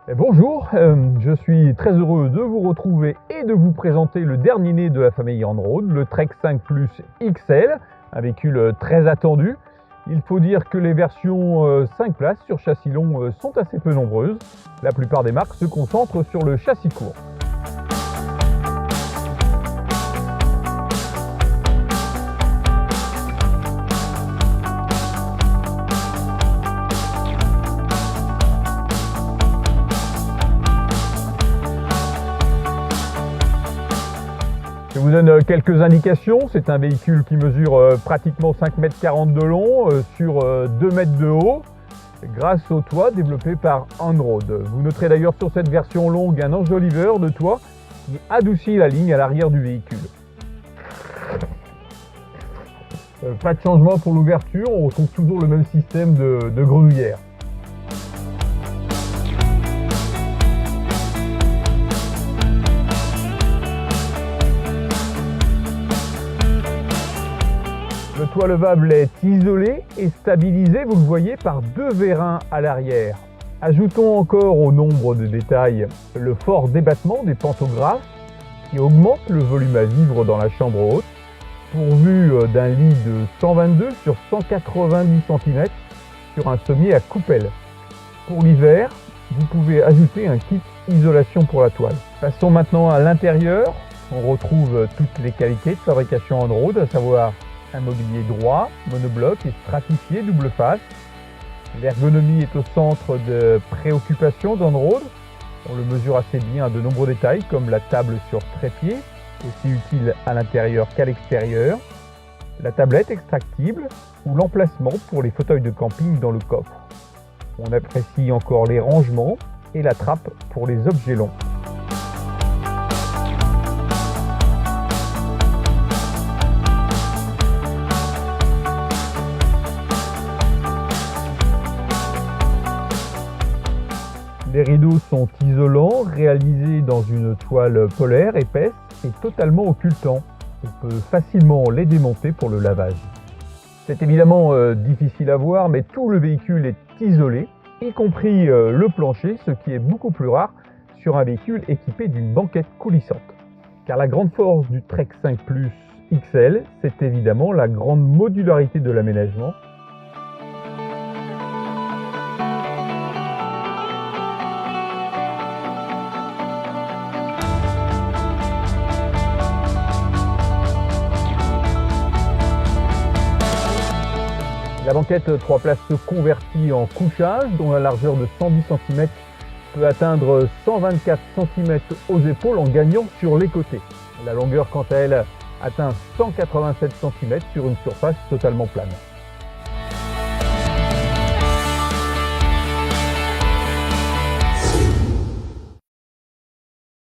Bonjour, je suis très heureux de vous retrouver et de vous présenter le dernier né de la famille On-Road, le Trek 5 Plus XL, un véhicule très attendu. Il faut dire que les versions 5 places sur châssis long sont assez peu nombreuses. La plupart des marques se concentrent sur le châssis court. Je vous donne quelques indications. C'est un véhicule qui mesure pratiquement 5,40 m de long sur 2 m de haut grâce au toit développé par On-Road. Vous noterez d'ailleurs sur cette version longue un enjoliveur de toit qui adoucit la ligne à l'arrière du véhicule. Pas de changement pour l'ouverture, on retrouve toujours le même système de grenouillère. Le toit levable est isolé et stabilisé, vous le voyez, par deux vérins à l'arrière. Ajoutons encore au nombre de détails le fort débattement des pantographes qui augmente le volume à vivre dans la chambre haute, pourvu d'un lit de 122 sur 190 cm sur un sommier à coupelle. Pour l'hiver, vous pouvez ajouter un kit isolation pour la toile. Passons maintenant à l'intérieur. On retrouve toutes les qualités de fabrication On-Road, à savoir un mobilier droit, monobloc et stratifié double face. L'ergonomie est au centre de préoccupation d'On-Road. On le mesure assez bien à de nombreux détails comme la table sur trépied, aussi utile à l'intérieur qu'à l'extérieur, la tablette extractible ou l'emplacement pour les fauteuils de camping dans le coffre. On apprécie encore les rangements et la trappe pour les objets longs. Les rideaux sont isolants, réalisés dans une toile polaire épaisse et totalement occultants. On peut facilement les démonter pour le lavage. C'est évidemment difficile à voir, mais tout le véhicule est isolé, y compris le plancher, ce qui est beaucoup plus rare sur un véhicule équipé d'une banquette coulissante. Car la grande force du Trek 5 Plus XL, c'est évidemment la grande modularité de l'aménagement. La banquette 3 places se convertit en couchage dont la largeur de 110 cm peut atteindre 124 cm aux épaules en gagnant sur les côtés. La longueur quant à elle atteint 187 cm sur une surface totalement plane.